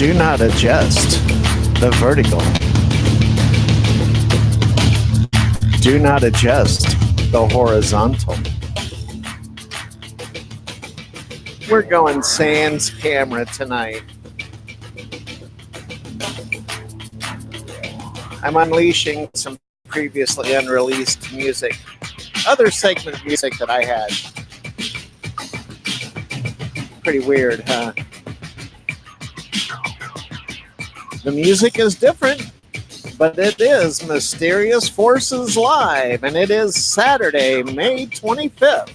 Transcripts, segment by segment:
Do not adjust the vertical. Do not adjust the horizontal. We're going sans camera tonight. I'm unleashing some previously unreleased music, other segment of music that I had. Pretty weird, huh? The music is different, but it is Mysterious Forces Live, and it is Saturday, May 25th,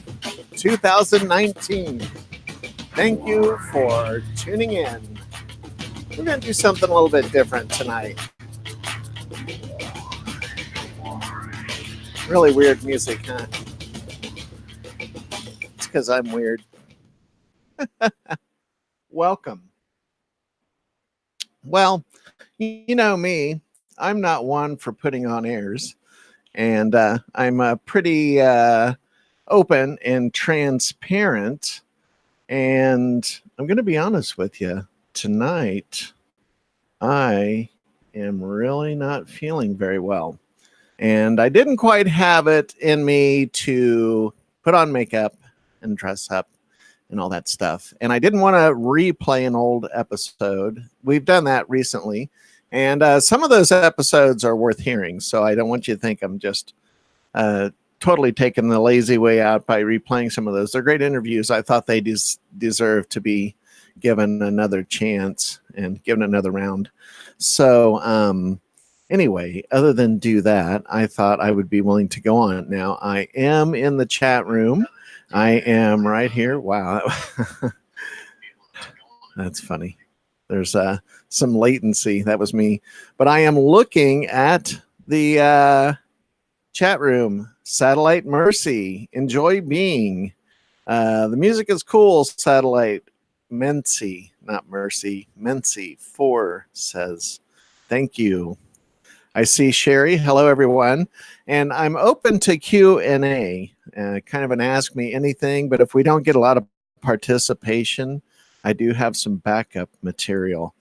2019. Thank you for tuning in. We're going to do something a little bit different tonight. Really weird music, huh? It's because I'm weird. Welcome. Well, you know me, I'm not one for putting on airs, and I'm pretty open and transparent, and I'm going to be honest with you. Tonight, I am really not feeling very well, and I didn't quite have it in me to put on makeup and dress up and all that stuff. And I didn't want to replay an old episode. We've done that recently. And some of those episodes are worth hearing. So I don't want you to think I'm just totally taking the lazy way out by replaying some of those. They're great interviews. I thought they deserve to be given another chance and given another round. So anyway, other than do that, I thought I would be willing to go on. Now, I am in the chat room. I am right here. Wow. That's funny. There's some latency. That was me. But I am looking at the chat room. Satellite Mercy. Enjoy being. The music is cool. Satellite Mency, not Mercy. Mency 4 says, thank you. I see Sherry. Hello, everyone. And I'm open to Q&A, kind of an ask me anything. But if we don't get a lot of participation, I do have some backup material.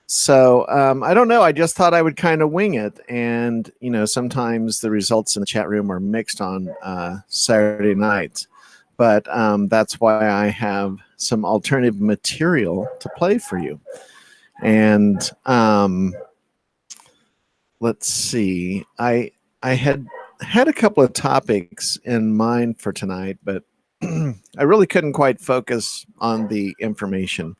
So I don't know. I just thought I would kind of wing it. And, you know, sometimes the results in the chat room are mixed on Saturday nights. But that's why I have some alternative material to play for you. And let's see. I had a couple of topics in mind for tonight, but I really couldn't quite focus on the information.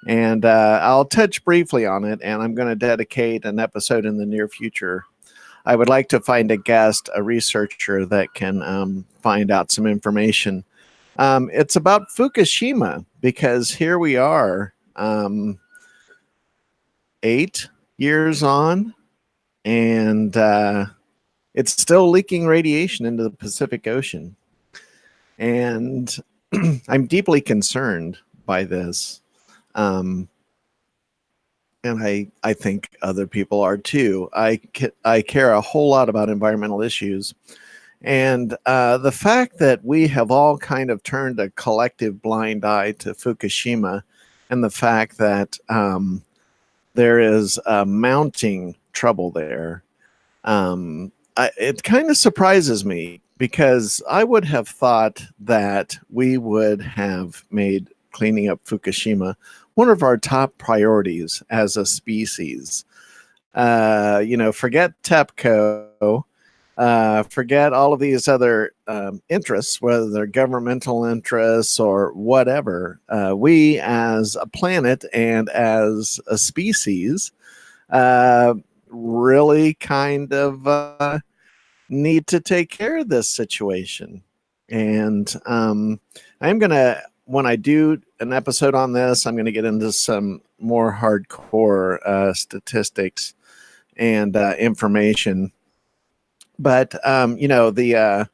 And I'll touch briefly on it, and I'm going to dedicate an episode in the near future. I would like to find a guest, a researcher that can find out some information. It's about Fukushima, because here we are, 8 years on, and it's still leaking radiation into the Pacific Ocean. And I'm deeply concerned by this. And I think other people are too. I care a whole lot about environmental issues. And the fact that we have all kind of turned a collective blind eye to Fukushima, and the fact that there is mounting trouble there, it kind of surprises me, because I would have thought that we would have made cleaning up Fukushima one of our top priorities as a species. You know, forget TEPCO, forget all of these other interests, whether they're governmental interests or whatever. We as a planet and as a species really kind of need to take care of this situation. And I'm going to, when I do an episode on this, I'm going to get into some more hardcore statistics and information. But, you know, the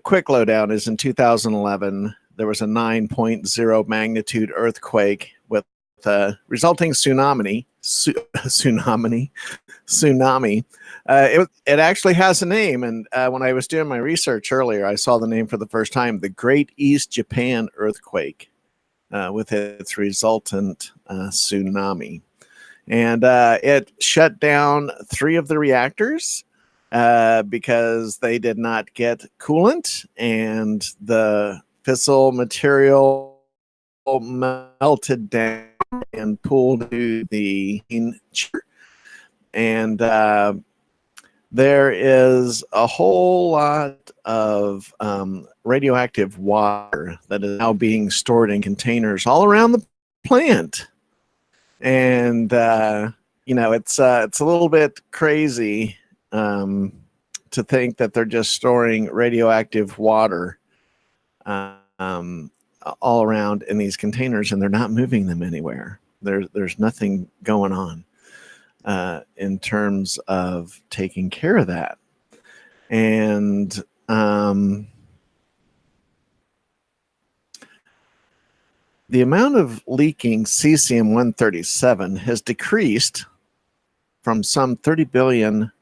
quick lowdown is in 2011, there was a 9.0 magnitude earthquake with resulting tsunami. It actually has a name, and when I was doing my research earlier, I saw the name for the first time: the Great East Japan Earthquake. with its resultant tsunami. And it shut down 3 of the reactors because they did not get coolant, and the fissile material melted down and pooled to the and there is a whole lot of radioactive water that is now being stored in containers all around the plant. And it's a little bit crazy to think that they're just storing radioactive water all around in these containers, and they're not moving them anywhere. There's nothing going on in terms of taking care of that. And the amount of leaking cesium-137 has decreased from some 30 billion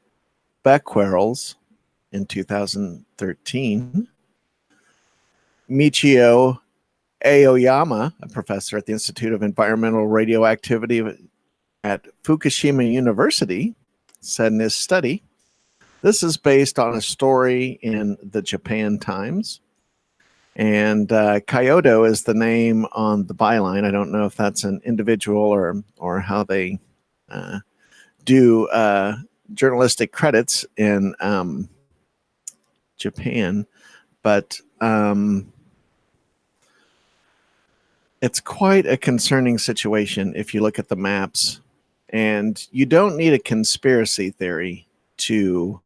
becquerels in 2013. Michio Aoyama, a professor at the Institute of Environmental Radioactivity at Fukushima University, said in his study, this is based on a story in the Japan Times. And Kyoto is the name on the byline. I don't know if that's an individual or how they do journalistic credits in Japan, but it's quite a concerning situation if you look at the maps. And you don't need a conspiracy theory to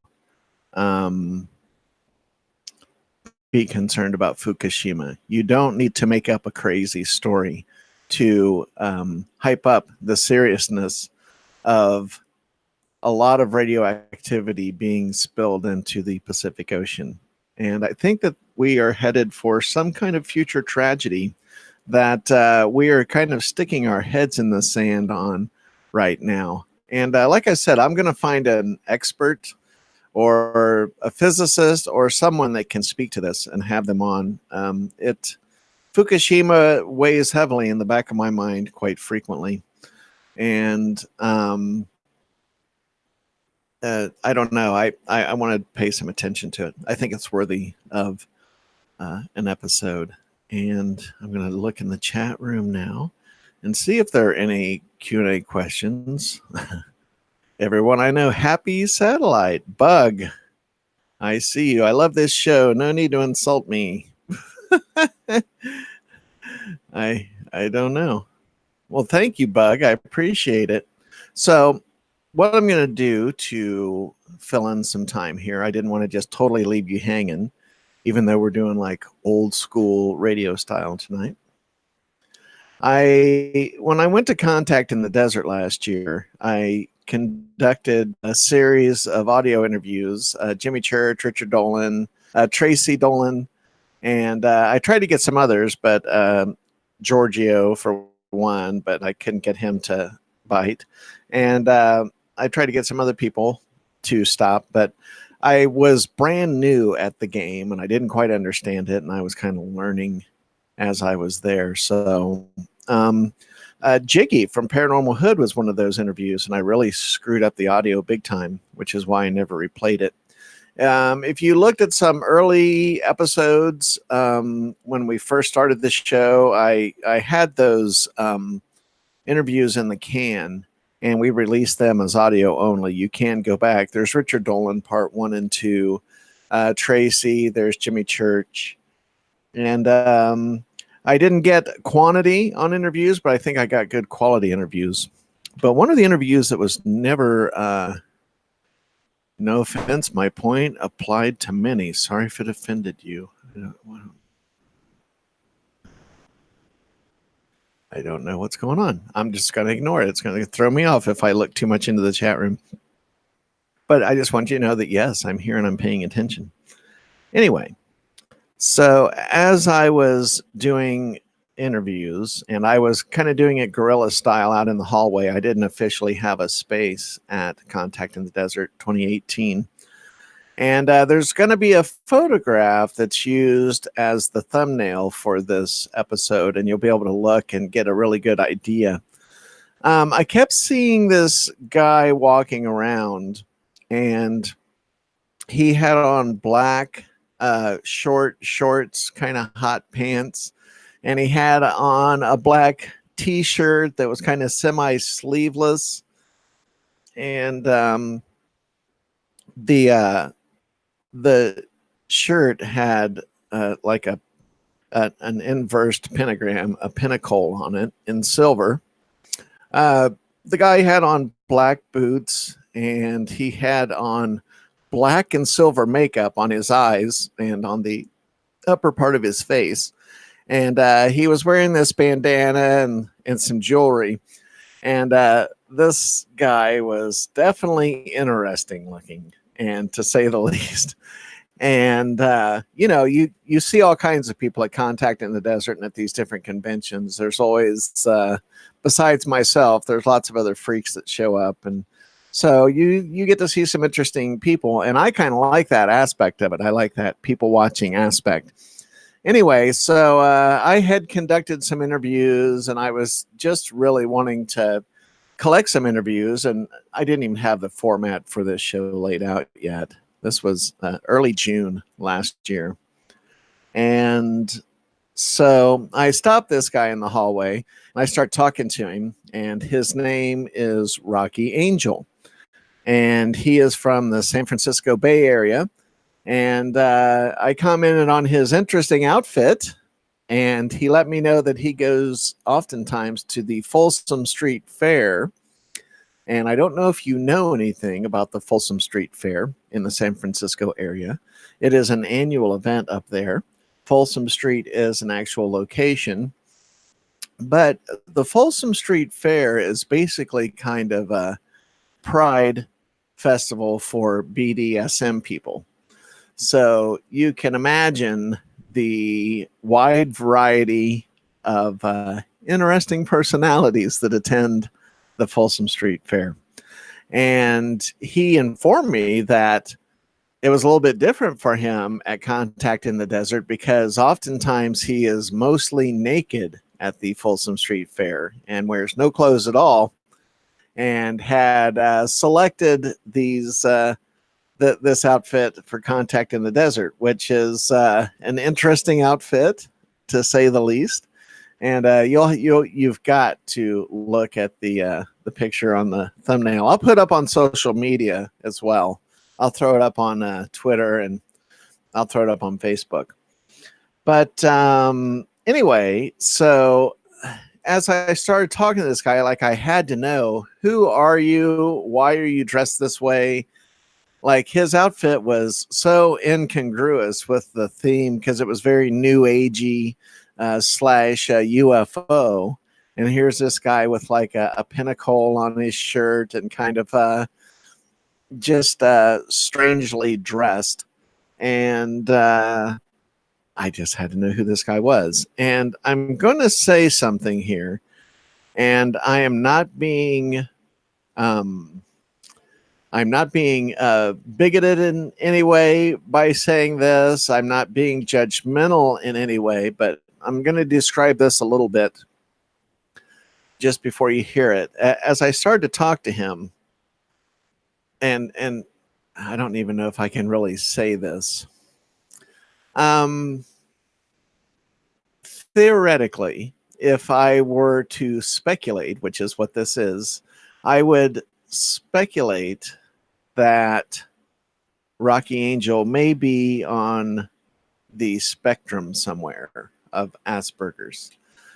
be concerned about Fukushima. You don't need to make up a crazy story to hype up the seriousness of a lot of radioactivity being spilled into the Pacific Ocean. And I think that we are headed for some kind of future tragedy that we are kind of sticking our heads in the sand on right now. And like I said, I'm going to find an expert or a physicist or someone that can speak to this and have them on. Fukushima weighs heavily in the back of my mind quite frequently. And I don't know. I want to pay some attention to it. I think it's worthy of an episode. And I'm going to look in the chat room now and see if there are any Q&A questions. Everyone I know, happy satellite. Bug, I see you. I love this show. No need to insult me. I don't know. Well, thank you, Bug. I appreciate it. So what I'm going to do to fill in some time here, I didn't want to just totally leave you hanging, even though we're doing like old school radio style tonight. When I went to Contact in the Desert last year, I conducted a series of audio interviews, Jimmy Church, Richard Dolan, Tracy Dolan, and I tried to get some others, but Giorgio for one, but I couldn't get him to bite. And I tried to get some other people to stop, but I was brand new at the game and I didn't quite understand it, and I was kind of learning as I was there. So Jiggy from Paranormal Hood was one of those interviews, and I really screwed up the audio big time, which is why I never replayed it. If you looked at some early episodes when we first started this show, I had those interviews in the can, and we released them as audio only. You can go back. There's Richard Dolan, part 1 and 2, Tracy, there's Jimmy Church, and I didn't get quantity on interviews, but I think I got good quality interviews. But one of the interviews that was never, no offense, my point applied to many. Sorry if it offended you. I don't know what's going on. I'm just going to ignore it. It's going to throw me off if I look too much into the chat room. But I just want you to know that, yes, I'm here and I'm paying attention. Anyway, so as I was doing interviews, and I was kind of doing it guerrilla style out in the hallway, I didn't officially have a space at Contact in the Desert 2018. And there's going to be a photograph that's used as the thumbnail for this episode, and you'll be able to look and get a really good idea. I kept seeing this guy walking around, and he had on black short shorts, kind of hot pants, and he had on a black t-shirt that was kind of semi-sleeveless, and the shirt had like an inversed pentagram, a pinnacle on it in silver. The guy had on black boots, and he had on black and silver makeup on his eyes and on the upper part of his face. And he was wearing this bandana and some jewelry. And this guy was definitely interesting looking, and to say the least. And you see all kinds of people at Contact in the Desert and at these different conventions. There's always besides myself, there's lots of other freaks that show up, and so you get to see some interesting people, and I kind of like that aspect of it. I like that people watching aspect. Anyway, so I had conducted some interviews, and I was just really wanting to collect some interviews, and I didn't even have the format for this show laid out yet. This was early June last year. And so I stopped this guy in the hallway, and I start talking to him, and his name is Rocky Angel. And he is from the San Francisco Bay Area. And I commented on his interesting outfit, and he let me know that he goes oftentimes to the Folsom Street Fair. And I don't know if you know anything about the Folsom Street Fair in the San Francisco area. It is an annual event up there. Folsom Street is an actual location. But the Folsom Street Fair is basically kind of a pride festival for BDSM people. So you can imagine the wide variety of interesting personalities that attend the Folsom Street Fair. And he informed me that it was a little bit different for him at Contact in the Desert, because oftentimes he is mostly naked at the Folsom Street Fair and wears no clothes at all, and had selected these this outfit for Contact in the Desert, which is an interesting outfit to say the least. And you've got to look at the picture on the thumbnail. I'll put up on social media as well. I'll throw it up on Twitter, and I'll throw it up on Facebook. But anyway, so as I started talking to this guy, like, I had to know, who are you? Why are you dressed this way? Like, his outfit was so incongruous with the theme, because it was very new agey slash UFO. And here's this guy with like a pinnacle on his shirt, and kind of just strangely dressed. And I just had to know who this guy was. And I'm going to say something here, and I am not being bigoted in any way by saying this. I'm not being judgmental in any way, but I'm going to describe this a little bit just before you hear it. As I started to talk to him, and I don't even know if I can really say this. Theoretically, if I were to speculate, which is what this is, I would speculate that Rocky Angel may be on the spectrum somewhere of Asperger's,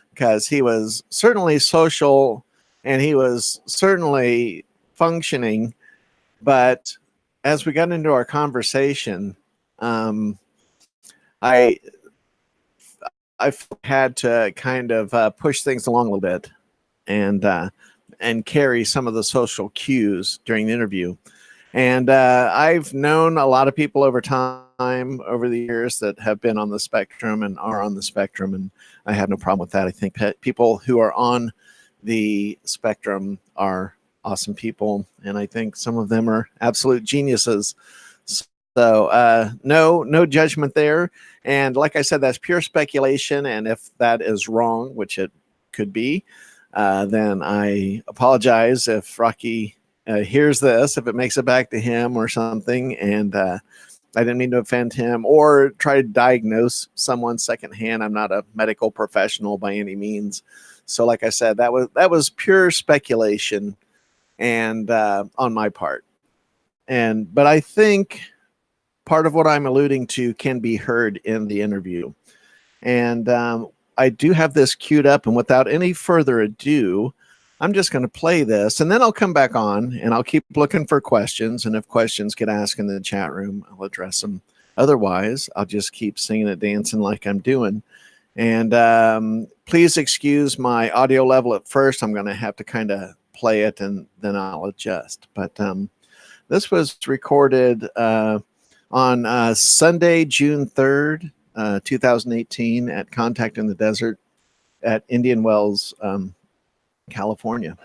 because he was certainly social and he was certainly functioning. But as we got into our conversation, I had to kind of push things along a little bit, and carry some of the social cues during the interview. And I've known a lot of people over time, over the years, that have been on the spectrum and are on the spectrum, and I have no problem with that. I think people who are on the spectrum are awesome people, and I think some of them are absolute geniuses. So no judgment there. And like I said, that's pure speculation. And if that is wrong, which it could be, then I apologize if Rocky hears this, if it makes it back to him or something. And I didn't mean to offend him or try to diagnose someone secondhand. I'm not a medical professional by any means. So like I said, that was pure speculation and on my part. But I think part of what I'm alluding to can be heard in the interview. And I do have this queued up, and without any further ado, I'm just going to play this, and then I'll come back on, and I'll keep looking for questions, and if questions get asked in the chat room, I'll address them. Otherwise, I'll just keep singing and dancing like I'm doing. And please excuse my audio level at first. I'm going to have to kind of play it, and then I'll adjust. But this was recorded on Sunday, June 3rd, 2018 at Contact in the Desert at Indian Wells, California.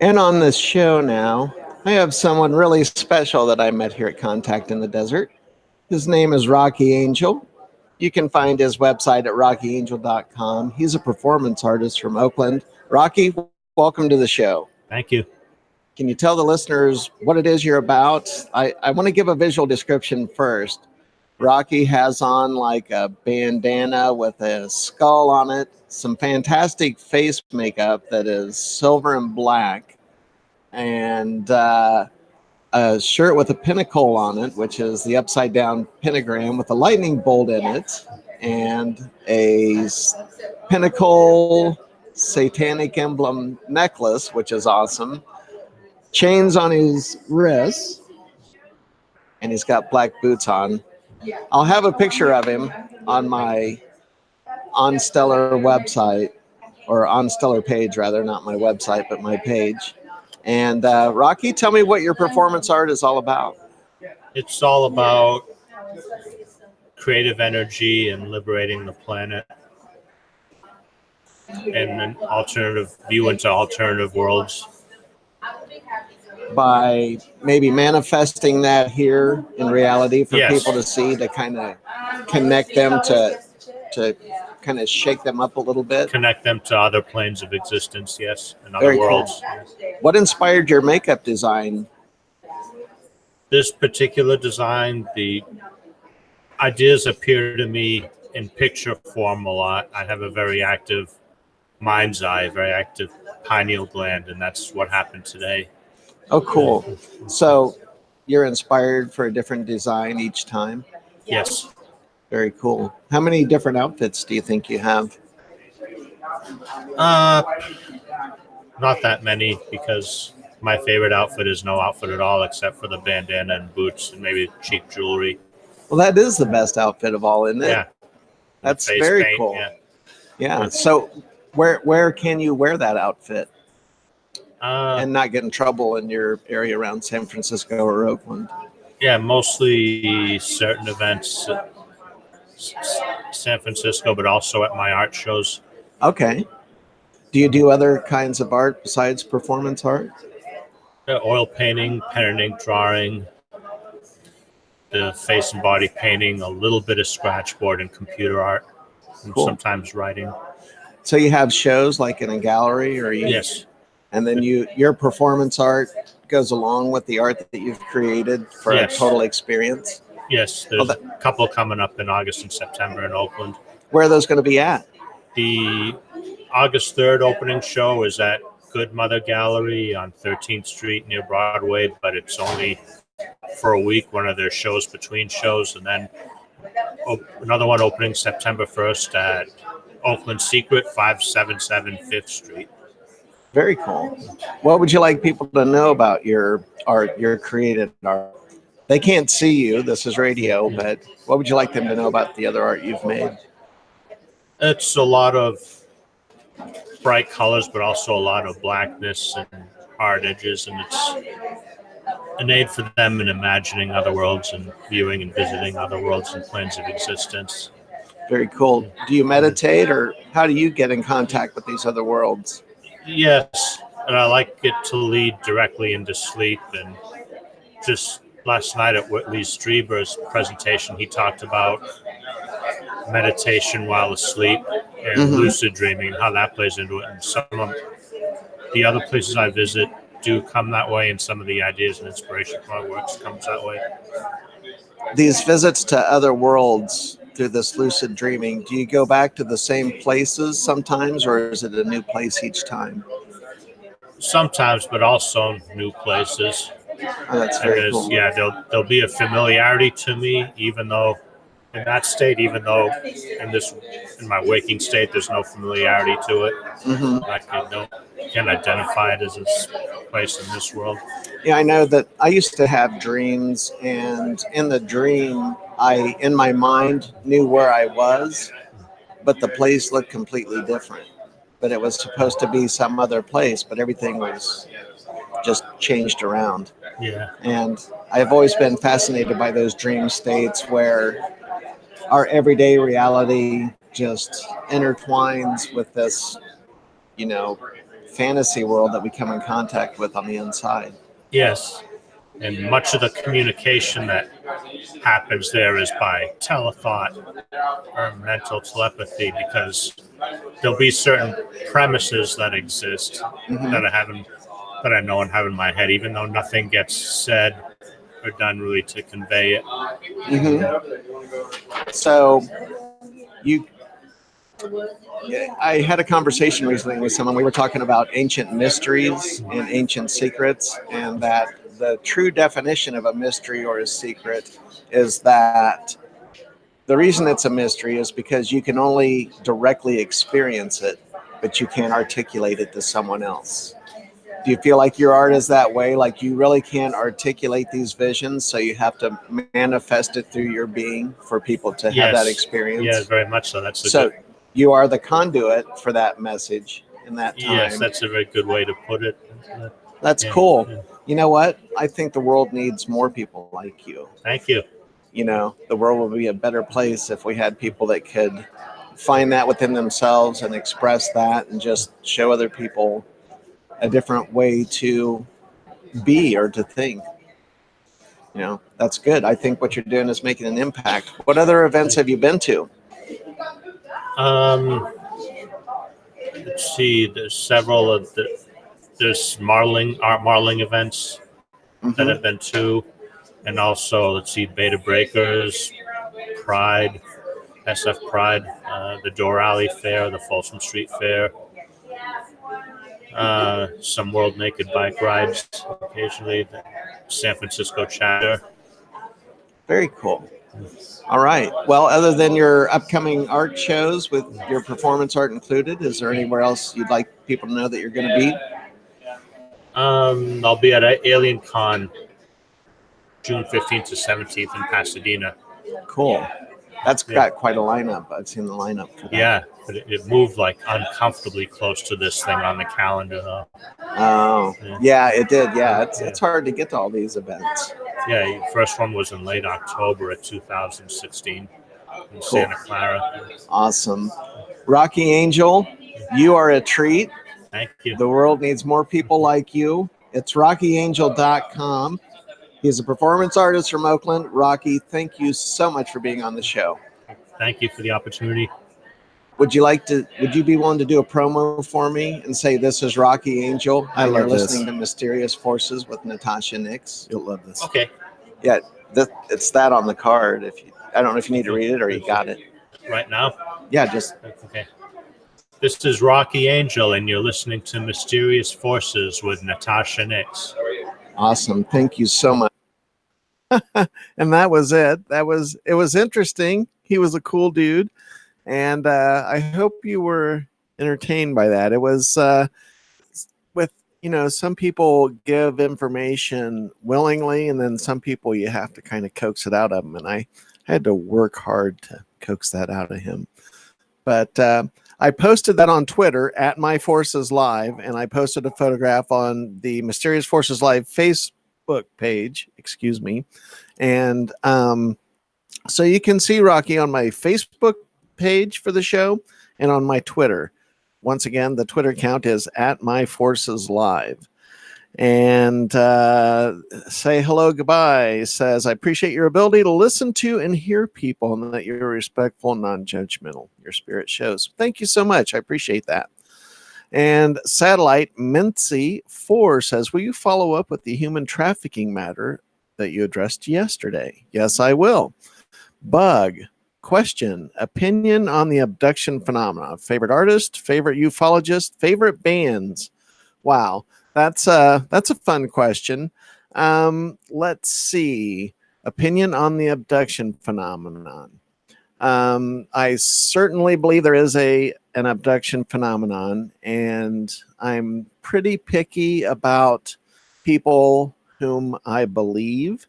And on this show now, I have someone really special that I met here at Contact in the Desert. His name is Rocky Angel. You can find his website at rockyangel.com. He's a performance artist from Oakland. Rocky, welcome to the show. Thank you. Can you tell the listeners what it is you're about? I want to give a visual description first. Rocky has on like a bandana with a skull on it, some fantastic face makeup that is silver and black, and a shirt with a pinnacle on it, which is the upside down pentagram with a lightning bolt in it, and a pinnacle satanic emblem necklace, which is awesome. Chains on his wrists, and he's got black boots on. I'll have a picture of him on my OnStellar website, or OnStellar page rather, not my website, but my page. And Rocky, tell me what your performance art is all about. It's all about creative energy and liberating the planet and an alternative view into alternative worlds. By maybe manifesting that here in reality for people to see, to kind of connect them to kind of shake them up a little bit. Connect them to other planes of existence, yes, and other worlds. Cool. What inspired your makeup design? This particular design, the ideas appear to me in picture form a lot. I have a very active mind's eye, very active pineal gland, and that's what happened today. Oh, cool. So you're inspired for a different design each time? Yes. Very cool. How many different outfits do you think you have? Not that many, because my favorite outfit is no outfit at all except for the bandana and boots and maybe cheap jewelry. Well, that is the best outfit of all, isn't it? Yeah. That's very paint, cool. Yeah. So where can you wear that outfit and not get in trouble in your area around San Francisco or Oakland? Yeah, mostly certain events at San Francisco, but also at my art shows. Okay. Do you do other kinds of art besides performance art? Oil painting, pen and ink drawing, the face and body painting, a little bit of scratchboard and computer art, and sometimes writing. So you have shows like in a gallery, or you? Yes. And then your performance art goes along with the art that you've created for a total experience? Yes, there's a couple coming up in August and September in Oakland. Where are those going to be at? The August 3rd opening show is at Good Mother Gallery on 13th Street near Broadway, but it's only for a week, one of their shows between shows, and then another one opening September 1st at Oakland Secret, 577 5th Street. Very cool. What would you like people to know about your art, your created art? They can't see you. This is radio, but what would you like them to know about the other art you've made? It's a lot of bright colors, but also a lot of blackness and hard edges, and it's an aid for them in imagining other worlds and viewing and visiting other worlds and planes of existence. Very cool. Do you meditate, or how do you get in contact with these other worlds? Yes, and I like it to lead directly into sleep and just last night at Whitley Strieber's presentation, he talked about meditation while asleep and lucid dreaming and how that plays into it. And some of the other places I visit do come that way, and some of the ideas and inspiration from my works comes that way. These visits to other worlds through this lucid dreaming, do you go back to the same places sometimes, or is it a new place each time? Sometimes, but also new places. Oh, that's And very cool. yeah, there'll be a familiarity to me, even though in that state, even though in my waking state, there's no familiarity to it. I can't identify it as a place in this world. Yeah, I know that I used to have dreams, and in the dream, I, in my mind, knew where I was, but the place looked completely different. But it was supposed to be some other place, but everything was just changed around. Yeah. And I've always been fascinated by those dream states where our everyday reality just intertwines with this, fantasy world that we come in contact with on the inside. Yes. And much of the communication that happens there is by telethought or mental telepathy, because there'll be certain premises that exist that I know and have in my head, even though nothing gets said or done really to convey it. So I had a conversation recently with someone. We were talking about ancient mysteries and ancient secrets, and that the true definition of a mystery or a secret is that the reason it's a mystery is because you can only directly experience it, but you can't articulate it to someone else. Do you feel like your art is that way? Like you really can't articulate these visions, so you have to manifest it through your being for people to have that experience? Yeah, very much so. You are the conduit for that message in that time. Yes, that's a very good way to put it. That's cool. Yeah. You know what? I think the world needs more people like you. Thank you. The world would be a better place if we had people that could find that within themselves and express that and just show other people a different way to be or to think. That's good. I think what you're doing is making an impact. What other events have you been to? Let's see. There's several of there's Marling events that I've been to, and also let's see, Beta Breakers, Pride, SF Pride, the Door Alley Fair, the Folsom Street Fair, some World Naked Bike rides occasionally, the San Francisco chapter. Very cool. All right. Well, other than your upcoming art shows with your performance art included, is there anywhere else you'd like people to know that you're going to be? I'll be at Alien Con June 15th to 17th in Pasadena. Cool. That's got quite a lineup. I've seen the lineup for that. Yeah, but it moved like uncomfortably close to this thing on the calendar, though. Oh, yeah, it did. Yeah, it's hard to get to all these events. Yeah, the first one was in late October of 2016 in Santa Clara. Awesome. Rocky Angel, you are a treat. Thank you. The world needs more people like you. It's rockyangel.com. He's a performance artist from Oakland. Rocky, thank you so much for being on the show. Thank you for the opportunity. Would you be willing to do a promo for me and say, this is Rocky Angel? I love this. Listening to Mysterious Forces with Natasha Nyxx. You'll love this. Okay. Yeah, it's that on the card. I don't know if you need to read it or you got it. Right now? Yeah, just. Okay. This is Rocky Angel, and you're listening to Mysterious Forces with Natasha Nyxx. Awesome. Thank you so much. And that was it. It was interesting. He was a cool dude. And I hope you were entertained by that. It was some people give information willingly, and then some people you have to kind of coax it out of them. And I had to work hard to coax that out of him. But I posted that on Twitter at My Forces Live, and I posted a photograph on the Mysterious Forces Live Facebook page. Excuse me. And so you can see Rocky on my Facebook page for the show and on my Twitter. Once again, the Twitter account is at My Forces Live. And say hello, goodbye. Says, I appreciate your ability to listen to and hear people and that you're respectful and non-judgmental. Your spirit shows. Thank you so much. I appreciate that. And Satellite Mincy 4 says, will you follow up with the human trafficking matter that you addressed yesterday? Yes, I will. Bug question, opinion on the abduction phenomena. Favorite artist, favorite ufologist, favorite bands. Wow, that's a fun question. Let's see. Opinion on the abduction phenomenon. I certainly believe there is an abduction phenomenon, and I'm pretty picky about people whom I believe,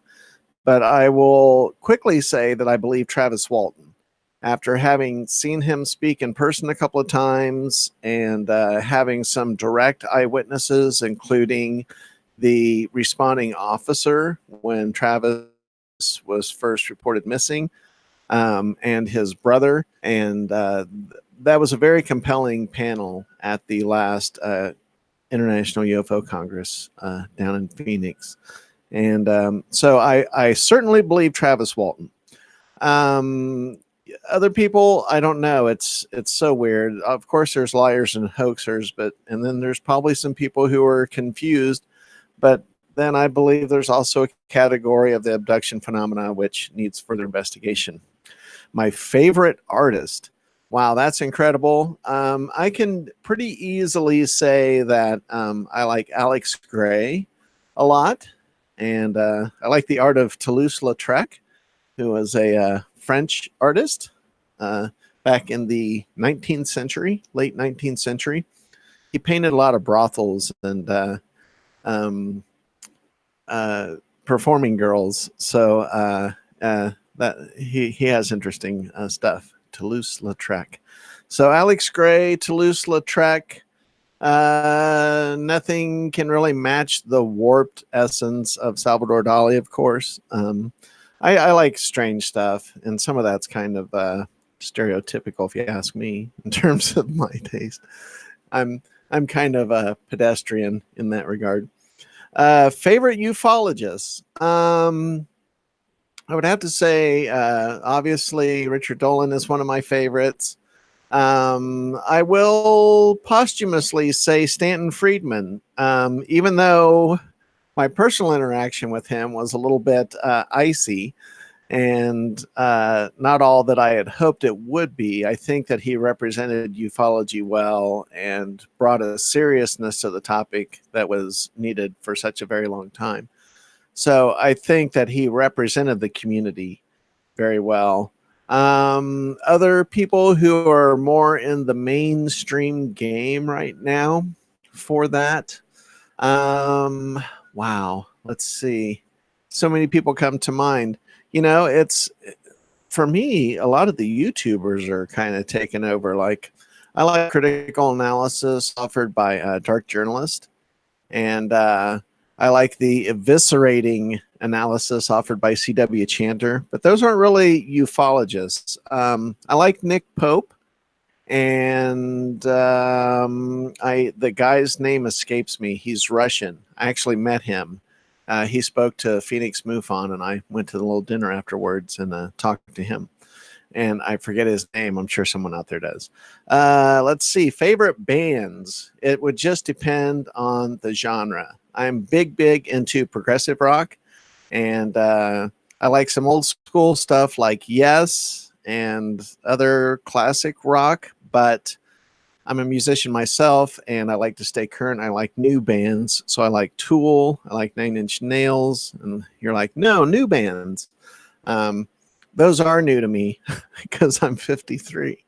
but I will quickly say that I believe Travis Walton. After having seen him speak in person a couple of times and having some direct eyewitnesses, including the responding officer when Travis was first reported missing, and his brother. And that was a very compelling panel at the last International UFO Congress down in Phoenix. And so I certainly believe Travis Walton. Other people, I don't know. It's so weird. Of course, there's liars and hoaxers, and then there's probably some people who are confused. But then I believe there's also a category of the abduction phenomena which needs further investigation. My favorite artist. Wow, that's incredible. I can pretty easily say that I like Alex Gray a lot. And I like the art of Toulouse-Lautrec, who was a French artist back in the 19th century, late 19th century. He painted a lot of brothels and performing girls. So that he has interesting stuff. Toulouse-Lautrec. So Alex Gray, Toulouse-Lautrec. Nothing can really match the warped essence of Salvador Dali, of course. I like strange stuff, and some of that's kind of stereotypical, if you ask me, in terms of my taste. I'm kind of a pedestrian in that regard. Favorite ufologists? I would have to say, obviously, Richard Dolan is one of my favorites. I will posthumously say Stanton Friedman, even though my personal interaction with him was a little bit icy and not all that I had hoped it would be. I think that he represented ufology well and brought a seriousness to the topic that was needed for such a very long time. So I think that he represented the community very well. Other people who are more in the mainstream game right now for that. Wow. Let's see. So many people come to mind. It's for me, a lot of the YouTubers are kind of taken over. Like, I like critical analysis offered by Dark Journalist, and I like the eviscerating analysis offered by C.W. Chanter, but those aren't really ufologists. I like Nick Pope, and the guy's name escapes me. He's Russian. I actually met him. He spoke to Phoenix MUFON, and I went to the little dinner afterwards and talked to him. And I forget his name. I'm sure someone out there does. Let's see. Favorite bands. It would just depend on the genre. I'm big into progressive rock. And I like some old school stuff like Yes and other classic rock. But I'm a musician myself, and I like to stay current. I like new bands. So I like Tool. I like Nine Inch Nails. And you're like, no, new bands. Those are new to me because I'm 53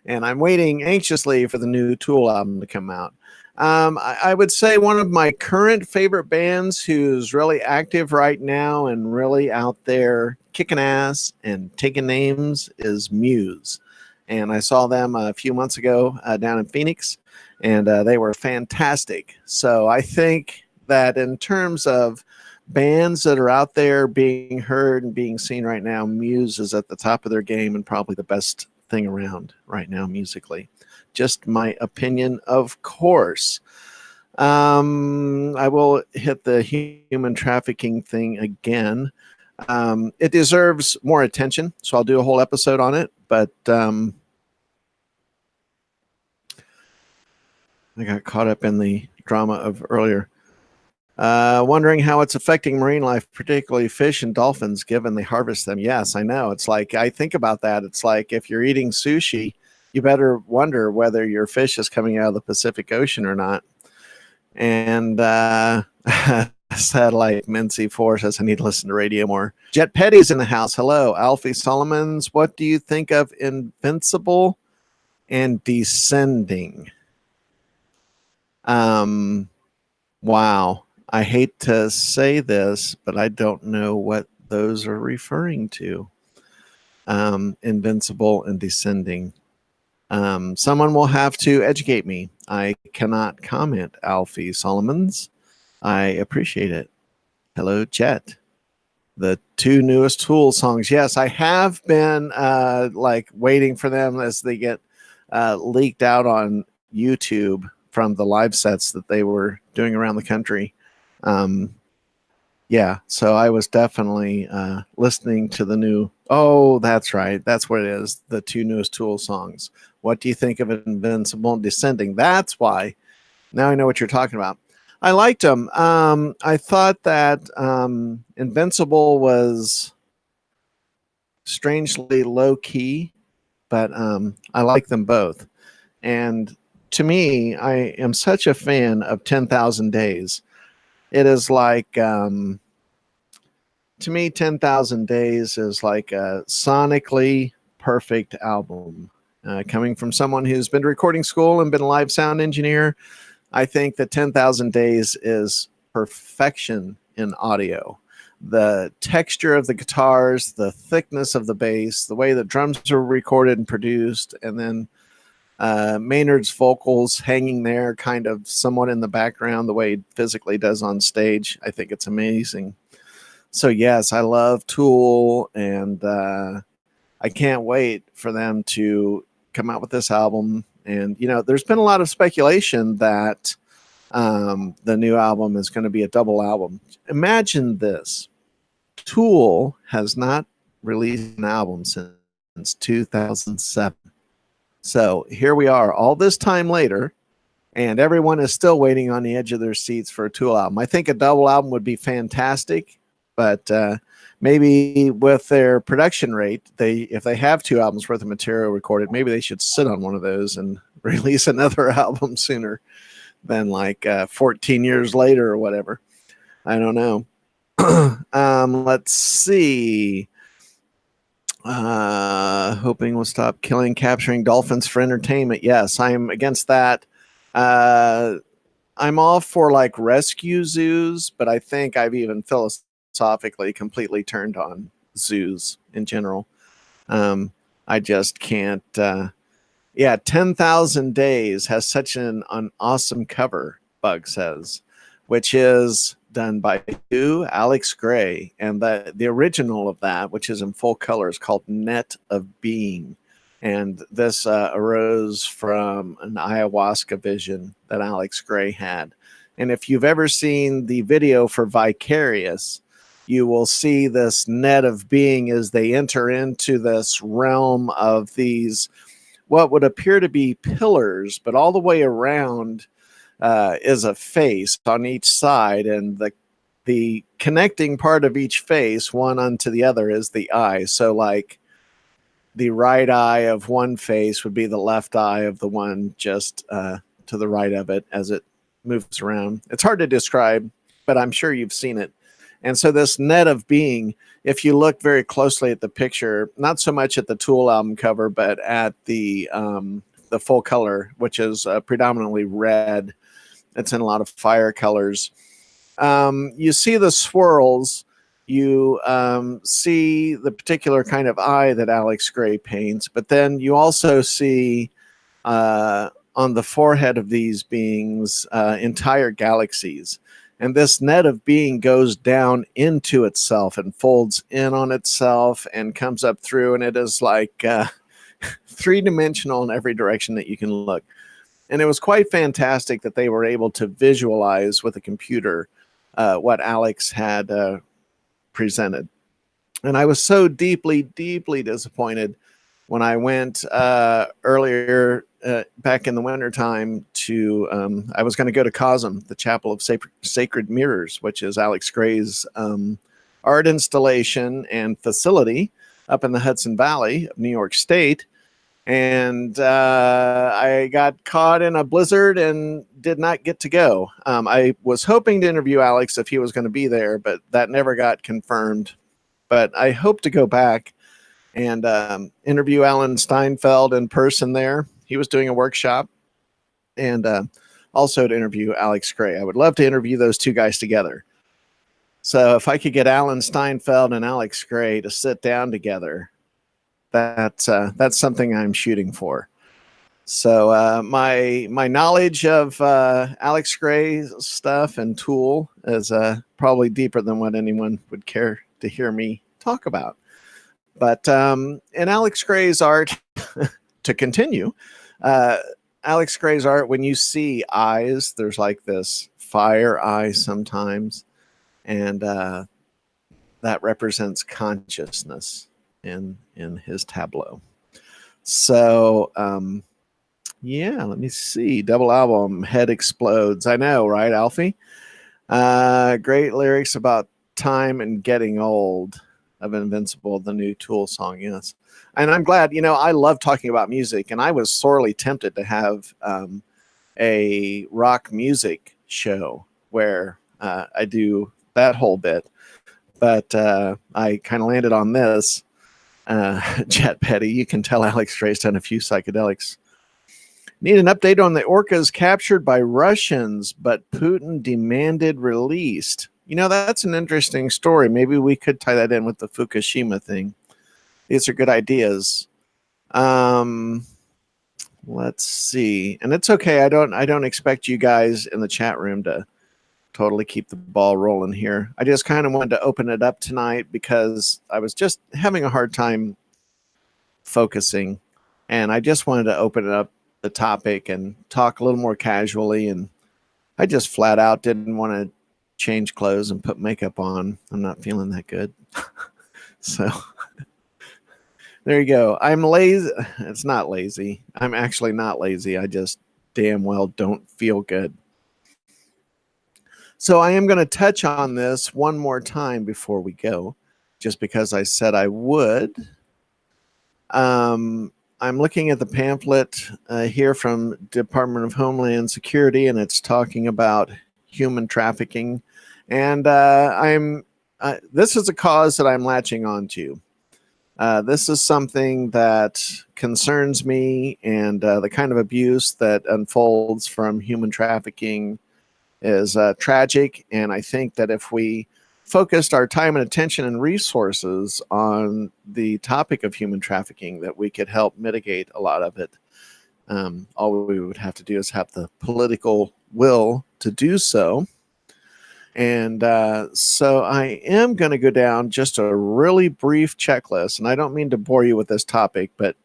and I'm waiting anxiously for the new Tool album to come out. I would say one of my current favorite bands who's really active right now and really out there kicking ass and taking names is Muse. And I saw them a few months ago down in Phoenix, and they were fantastic. So I think that in terms of bands that are out there being heard and being seen right now, Muse is at the top of their game and probably the best thing around right now musically. Just my opinion, of course. I will hit the human trafficking thing again. It deserves more attention, so I'll do a whole episode on it. But I got caught up in the drama of earlier. Wondering how it's affecting marine life, particularly fish and dolphins, given they harvest them. Yes, I know. It's like, I think about that. It's like if you're eating sushi, you better wonder whether your fish is coming out of the Pacific Ocean or not. And Satellite Mincy 4 says, I need to listen to radio more. Jet Petty's in the house. Hello. Alfie Solomons, what do you think of Invincible and Descending? Wow. I hate to say this, but I don't know what those are referring to. Invincible and Descending. Someone will have to educate me. I cannot comment, Alfie Solomons. I appreciate it. Hello, Jet. The 2 newest Tool songs. Yes, I have been like waiting for them as they get leaked out on YouTube from the live sets that they were doing around the country. Yeah, so I was definitely listening to the new. Oh, that's right. That's what it is. The 2 newest Tool songs. What do you think of Invincible and Descending? That's why. Now I know what you're talking about. I liked them. I thought that Invincible was strangely low key, but I like them both. And to me, I am such a fan of 10,000 Days. It is like, to me, 10,000 Days is like a sonically perfect album. Coming from someone who's been to recording school and been a live sound engineer, I think that 10,000 Days is perfection in audio. The texture of the guitars, the thickness of the bass, the way the drums are recorded and produced, and then Maynard's vocals hanging there kind of somewhat in the background the way he physically does on stage. I think it's amazing. So yes, I love Tool, and I can't wait for them to come out with this album. And, you know, there's been a lot of speculation that the new album is going to be a double album. Imagine this. Tool has not released an album since 2007. So here we are all this time later, and everyone is still waiting on the edge of their seats for a Tool album. I think a double album would be fantastic, but maybe with their production rate, if they have 2 albums worth of material recorded, maybe they should sit on one of those and release another album sooner than like 14 years later or whatever. I don't know. Let's see. Hoping we'll stop killing, capturing dolphins for entertainment. Yes, I'm against that. I'm all for like rescue zoos, but I think I've even philosophically completely turned on zoos in general. I just can't. Yeah, 10,000 Days has such an awesome cover, Bug says, which is done by Alex Gray. And the original of that, which is in full color, is called Net of Being. And this arose from an ayahuasca vision that Alex Gray had. And if you've ever seen the video for Vicarious, you will see this net of being as they enter into this realm of these, what would appear to be pillars, but all the way around is a face on each side. And the connecting part of each face, one unto the other, is the eye. So like the right eye of one face would be the left eye of the one just to the right of it as it moves around. It's hard to describe, but I'm sure you've seen it. And so this net of being, if you look very closely at the picture, not so much at the Tool album cover, but at the full color, which is predominantly red. It's in a lot of fire colors. You see the swirls. You see the particular kind of eye that Alex Gray paints, but then you also see on the forehead of these beings entire galaxies. And this net of being goes down into itself and folds in on itself and comes up through. And it is like 3-dimensional in every direction that you can look. And it was quite fantastic that they were able to visualize with a computer what Alex had presented. And I was so deeply, deeply disappointed when I went earlier back in the wintertime to, I was going to go to COSM, the Chapel of Sacred Mirrors, which is Alex Gray's art installation and facility up in the Hudson Valley of New York State. And I got caught in a blizzard and did not get to go. I was hoping to interview Alex if he was going to be there, but that never got confirmed. But I hope to go back and interview Alan Steinfeld in person there. He was doing a workshop, and also to interview Alex Gray. I would love to interview those two guys together. So if I could get Alan Steinfeld and Alex Gray to sit down together, that's something I'm shooting for. So my knowledge of Alex Gray's stuff and tool is probably deeper than what anyone would care to hear me talk about. But in Alex Gray's art, to continue, Alex Gray's art, when you see eyes, there's like this fire eye sometimes, and that represents consciousness in his tableau. So yeah, let me see. Double album, Head Explodes. I know, right, Alfie? Great lyrics about time and getting old of Invincible, the new Tool song. Yes. And I'm glad, I love talking about music, and I was sorely tempted to have a rock music show where I do that whole bit, but I kind of landed on this. Jet Petty, you can tell Alex Gray's done a few psychedelics. Need an update on the orcas captured by Russians, but Putin demanded released. That's an interesting story. Maybe we could tie that in with the Fukushima thing. These are good ideas. Let's see. And it's okay. I don't expect you guys in the chat room to totally keep the ball rolling here. I just kind of wanted to open it up tonight because I was just having a hard time focusing, and I just wanted to open it up the topic and talk a little more casually. And I just flat out didn't want to change clothes and put makeup on. I'm not feeling that good. So there you go. I'm lazy. It's not lazy. I'm actually not lazy. I just damn well don't feel good. So I am going to touch on this one more time before we go, just because I said I would. I'm looking at the pamphlet here from Department of Homeland Security, and it's talking about human trafficking. And this is a cause that I'm latching onto. This is something that concerns me, and the kind of abuse that unfolds from human trafficking is tragic. And I think that if we focused our time and attention and resources on the topic of human trafficking, that we could help mitigate a lot of it. All we would have to do is have the political will to do so. And so I am going to go down just a really brief checklist. And I don't mean to bore you with this topic, but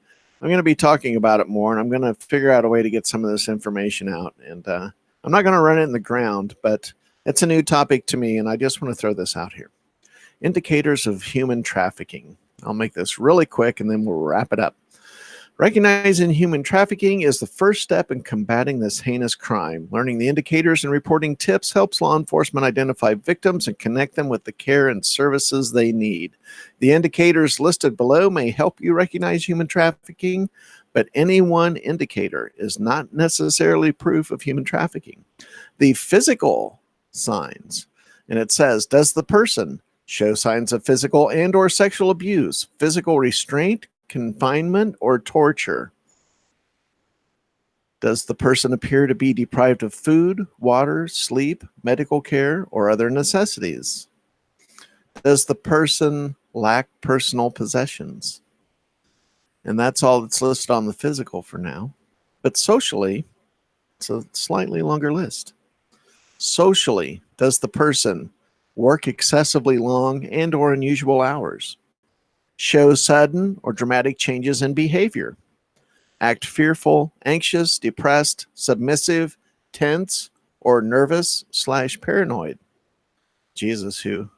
I'm going to be talking about it more, and I'm going to figure out a way to get some of this information out. And I'm not going to run it in the ground, but it's a new topic to me, and I just want to throw this out here. Indicators of human trafficking. I'll make this really quick, and then we'll wrap it up. Recognizing human trafficking is the first step in combating this heinous crime. Learning the indicators and reporting tips helps law enforcement identify victims and connect them with the care and services they need. The indicators listed below may help you recognize human trafficking, but any one indicator is not necessarily proof of human trafficking. The physical signs, and it says, does the person show signs of physical and or sexual abuse, physical restraint, confinement, or torture? Does the person appear to be deprived of food, water, sleep, medical care, or other necessities? Does the person lack personal possessions? And that's all that's listed on the physical for now. But socially, it's a slightly longer list. Socially, does the person work excessively long and or unusual hours? Show sudden or dramatic changes in behavior? act fearful, anxious, depressed, submissive, tense, or nervous / paranoid. Jesus, who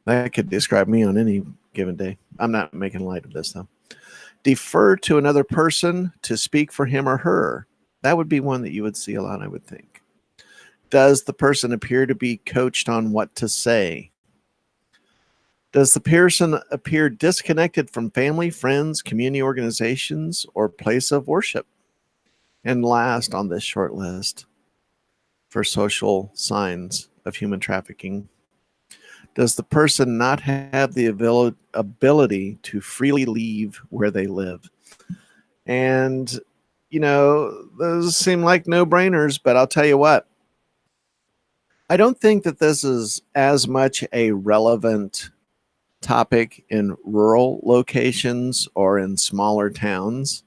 that could describe me on any given day. I'm not making light of this though. Defer to another person to speak for him or her. That would be one that you would see a lot, I would think. Does the person appear to be coached on what to say? Does the person appear disconnected from family, friends, community organizations, or place of worship? And last on this short list for social signs of human trafficking, does the person not have the ability to freely leave where they live? And, those seem like no-brainers, but I'll tell you what, I don't think that this is as much a relevant topic in rural locations or in smaller towns.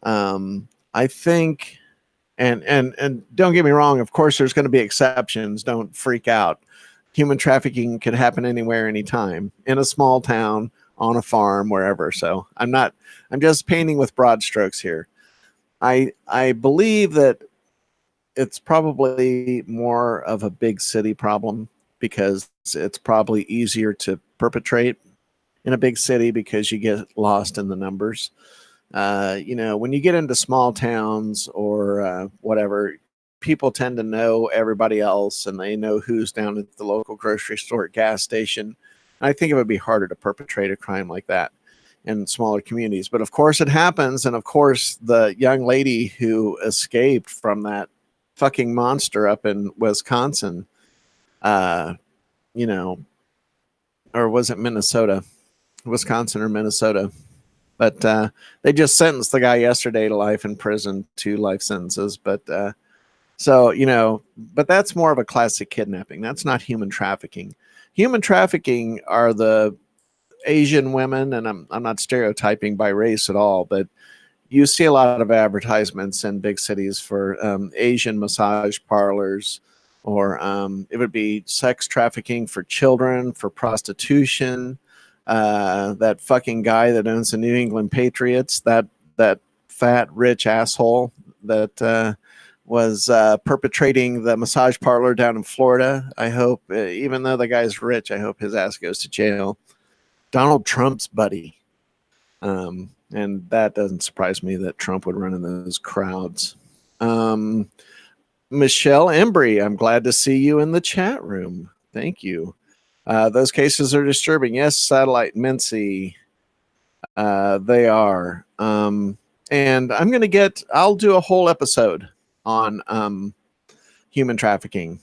I think, and don't get me wrong, of course, there's going to be exceptions. Don't freak out. Human trafficking can happen anywhere, anytime, in a small town, on a farm, wherever. So I'm just painting with broad strokes here. I believe that it's probably more of a big city problem because it's probably easier to perpetrate in a big city because you get lost in the numbers. When you get into small towns or whatever, people tend to know everybody else and they know who's down at the local grocery store, gas station. I think it would be harder to perpetrate a crime like that in smaller communities. But of course it happens. And of course, the young lady who escaped from that fucking monster up in Wisconsin, uh, or was it Minnesota? Wisconsin or Minnesota? But they just sentenced the guy yesterday to life in prison, 2 life sentences. But but that's more of a classic kidnapping. That's not human trafficking. Human trafficking are the Asian women, and I'm not stereotyping by race at all, but you see a lot of advertisements in big cities for Asian massage parlors, or it would be sex trafficking for children, for prostitution. That fucking guy that owns the New England Patriots, that fat rich asshole that was perpetrating the massage parlor down in Florida. I hope, even though the guy's rich, I hope his ass goes to jail. Donald Trump's buddy. And that doesn't surprise me that Trump would run in those crowds. Michelle Embry, I'm glad to see you in the chat room. Thank you. Those cases are disturbing. Yes, Satellite Mincy. They are. And I'll do a whole episode on human trafficking.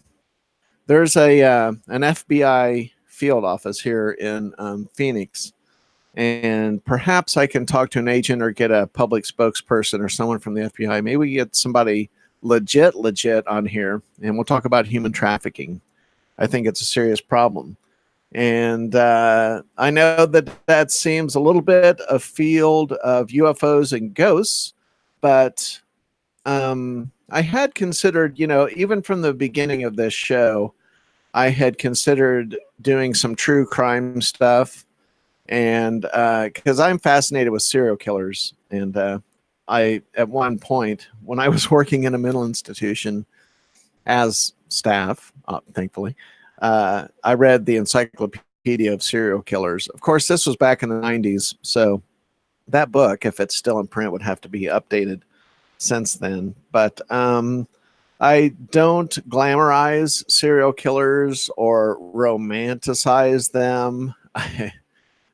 There's an FBI field office here in Phoenix. And perhaps I can talk to an agent or get a public spokesperson or someone from the FBI. Maybe we get somebody legit on here, and we'll talk about human trafficking. I think it's a serious problem. And I know that seems a little bit a field of UFOs and ghosts, but I had considered, even from the beginning of this show, I had considered doing some true crime stuff. And because I'm fascinated with serial killers, and I, at one point, when I was working in a mental institution as staff, thankfully, I read the Encyclopedia of Serial Killers. Of course, this was back in the 90s, so that book, if it's still in print, would have to be updated since then. But I don't glamorize serial killers or romanticize them.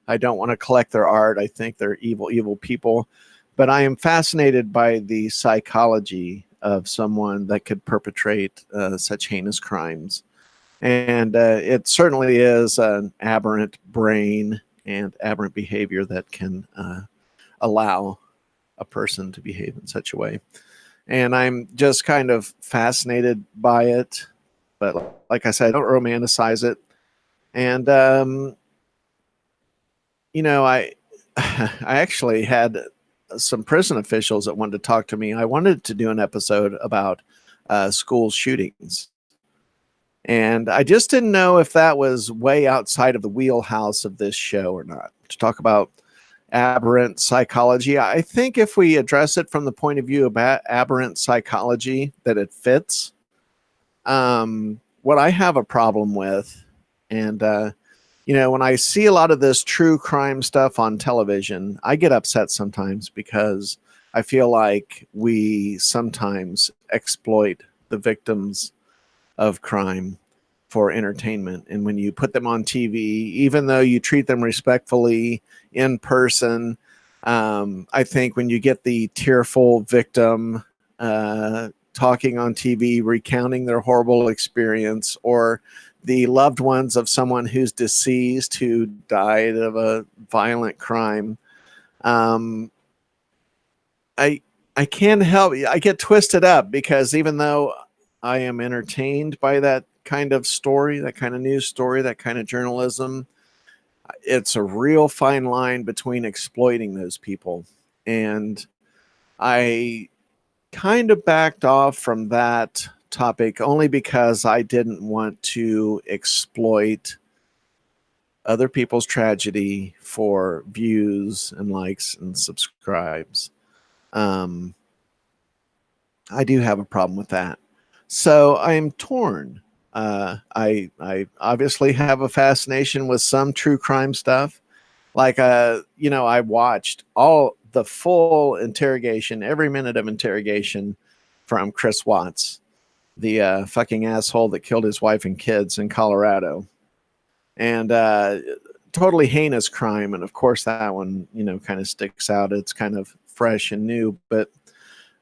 I don't want to collect their art. I think they're evil people. But I am fascinated by the psychology of someone that could perpetrate such heinous crimes. And it certainly is an aberrant brain and aberrant behavior that can allow a person to behave in such a way. And I'm just kind of fascinated by it. But like I said, I don't romanticize it. And I actually had some prison officials that wanted to talk to me. I wanted to do an episode about school shootings. And I just didn't know if that was way outside of the wheelhouse of this show or not, to talk about aberrant psychology. I think if we address it from the point of view of aberrant psychology, that it fits. What I have a problem with, and when I see a lot of this true crime stuff on television, I get upset sometimes because I feel like we sometimes exploit the victims of crime for entertainment. And when you put them on TV, even though you treat them respectfully in person, I think when you get the tearful victim talking on TV, recounting their horrible experience, or the loved ones of someone who's deceased who died of a violent crime, I can't help. I get twisted up because even though I am entertained by that kind of story, that kind of news story, that kind of journalism, it's a real fine line between exploiting those people. And I kind of backed off from that topic only because I didn't want to exploit other people's tragedy for views and likes and subscribes. I do have a problem with that. So I am torn. I obviously have a fascination with some true crime stuff. Like, I watched all the full interrogation, every minute of interrogation from Chris Watts, the fucking asshole that killed his wife and kids in Colorado. And totally heinous crime. And of course, that one, kind of sticks out. It's kind of fresh and new, but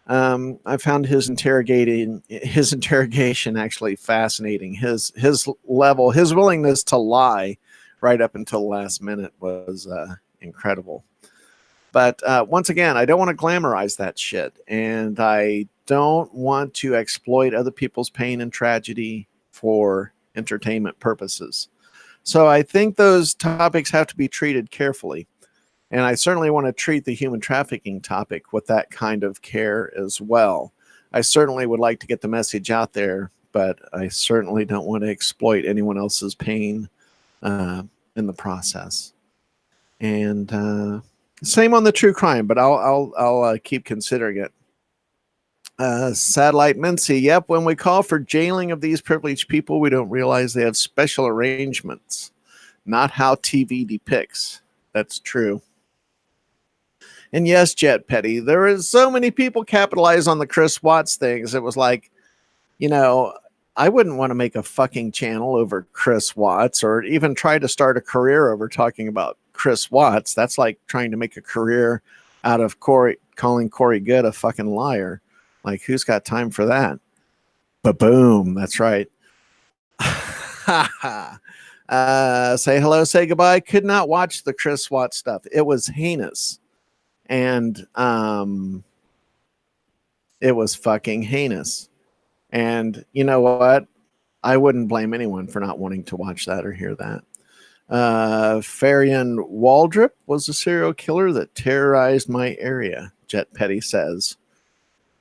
I found his interrogation actually fascinating. His level, his willingness to lie right up until the last minute was incredible. But once again, I don't want to glamorize that shit, and I don't want to exploit other people's pain and tragedy for entertainment purposes. So I think those topics have to be treated carefully. And I certainly want to treat the human trafficking topic with that kind of care as well. I certainly would like to get the message out there, but I certainly don't want to exploit anyone else's pain in the process. And same on the true crime, but I'll keep considering it. Satellite Mincy, yep, when we call for jailing of these privileged people, we don't realize they have special arrangements, not how TV depicts. That's true. And yes, Jet Petty, there is so many people capitalize on the Chris Watts things. It was like, I wouldn't want to make a fucking channel over Chris Watts or even try to start a career over talking about Chris Watts. That's like trying to make a career out of calling Corey Good a fucking liar. Like, who's got time for that? Ba-boom. That's right. Say hello, say goodbye. Could not watch the Chris Watts stuff. It was heinous. And it was fucking heinous. And you know what? I wouldn't blame anyone for not wanting to watch that or hear that. Farian Waldrip was a serial killer that terrorized my area, Jet Petty says.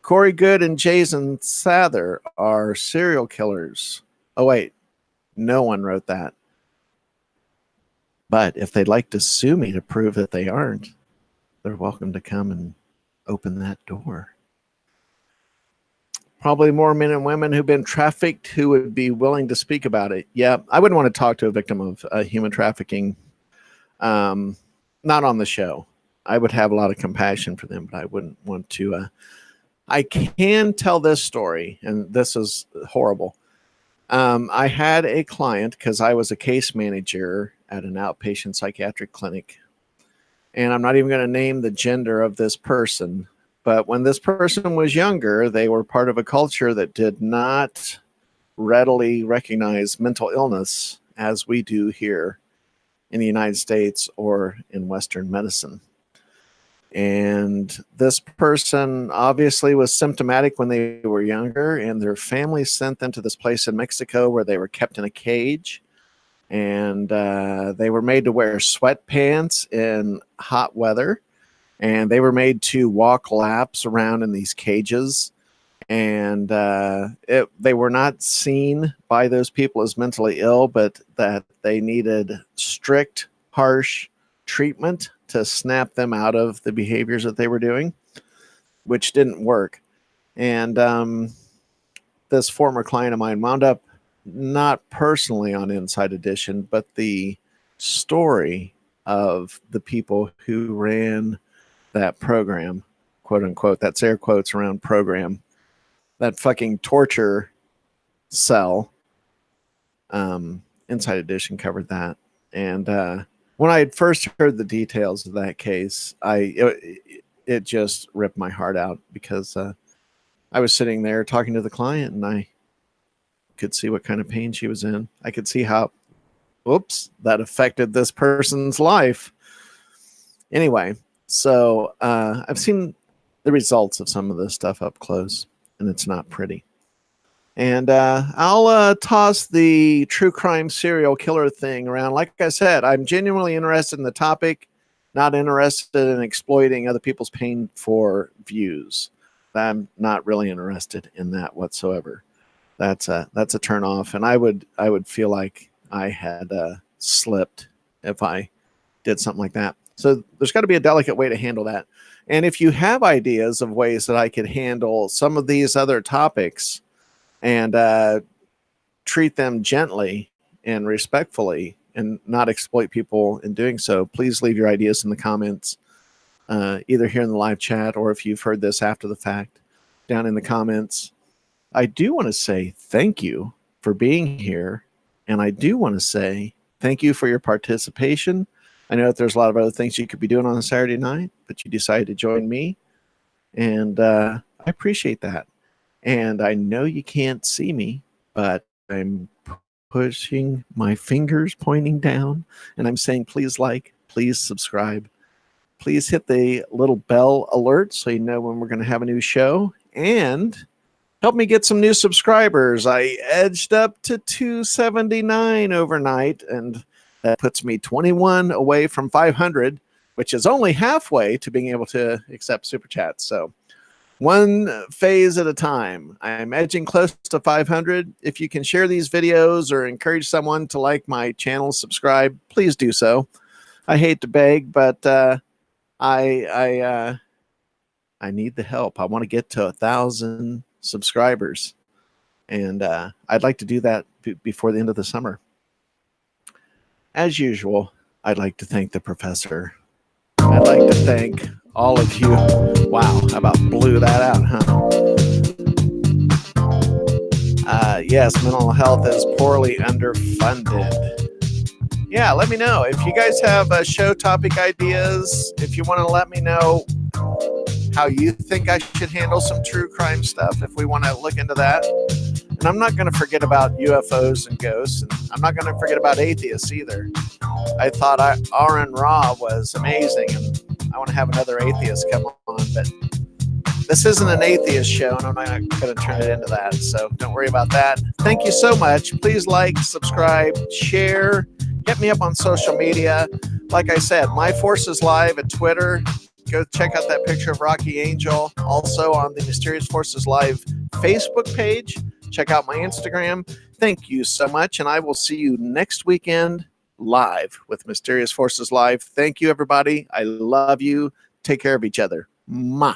Corey Good and Jason Sather are serial killers. Oh, wait. No one wrote that. But if they'd like to sue me to prove that they aren't, they're welcome to come and open that door. Probably more men and women who've been trafficked who would be willing to speak about it. Yeah, I wouldn't want to talk to a victim of human trafficking. Not on the show. I would have a lot of compassion for them, but I wouldn't want to. I can tell this story, and this is horrible. I had a client because I was a case manager at an outpatient psychiatric clinic. And I'm not even going to name the gender of this person. But when this person was younger, they were part of a culture that did not readily recognize mental illness as we do here in the United States or in Western medicine. And this person obviously was symptomatic when they were younger, and their family sent them to this place in Mexico where they were kept in a cage. And they were made to wear sweatpants in hot weather. And they were made to walk laps around in these cages. And they were not seen by those people as mentally ill, but that they needed strict, harsh treatment to snap them out of the behaviors that they were doing, which didn't work. And this former client of mine wound up not personally on Inside Edition, but the story of the people who ran that program, quote unquote, that's air quotes around program, that fucking torture cell. Inside Edition covered that. And when I had first heard the details of that case, it just ripped my heart out, because I was sitting there talking to the client, and I could see what kind of pain she was in. I could see how, oops, that affected this person's life. Anyway, so I've seen the results of some of this stuff up close, and it's not pretty. And I'll toss the true crime serial killer thing around. Like I said, I'm genuinely interested in the topic, not interested in exploiting other people's pain for views. I'm not really interested in that whatsoever. That's a turn off, and I would feel like I had slipped if I did something like that. So there's got to be a delicate way to handle that. And if you have ideas of ways that I could handle some of these other topics and treat them gently and respectfully and not exploit people in doing so, please leave your ideas in the comments, either here in the live chat, or if you've heard this after the fact, down in the comments. I do want to say thank you for being here, and I do want to say thank you for your participation. I know that there's a lot of other things you could be doing on a Saturday night, but you decided to join me, and I appreciate that. And I know you can't see me, but I'm pushing my fingers pointing down, and I'm saying please like, please subscribe, please hit the little bell alert so you know when we're going to have a new show, and help me get some new subscribers. I edged up to 279 overnight, and that puts me 21 away from 500, which is only halfway to being able to accept super chats. So one phase at a time. I'm edging close to 500. If you can share these videos or encourage someone to like my channel, subscribe, please do so. I hate to beg, but I need the help. I want to get to 1,000 subscribers, and I'd like to do that before the end of the summer. As usual, I'd like to thank the professor. I'd like to thank all of you. Wow, I about blew that out, huh? Yes, mental health is poorly underfunded. Yeah, let me know if you guys have show topic ideas. If you want to let me know how you think I should handle some true crime stuff, if we want to look into that. And I'm not going to forget about UFOs and ghosts, and I'm not going to forget about atheists either. I thought Aaron Ra was amazing, and I want to have another atheist come on, but this isn't an atheist show, and I'm not going to turn it into that, so don't worry about that. Thank you so much. Please like, subscribe, share, hit me up on social media. Like I said, My Forces Live at Twitter. Go check out that picture of Rocky Angel. Also on the Mysterious Forces Live Facebook page. Check out my Instagram. Thank you so much, and I will see you next weekend live with Mysterious Forces Live. Thank you, everybody. I love you. Take care of each other. Mwah.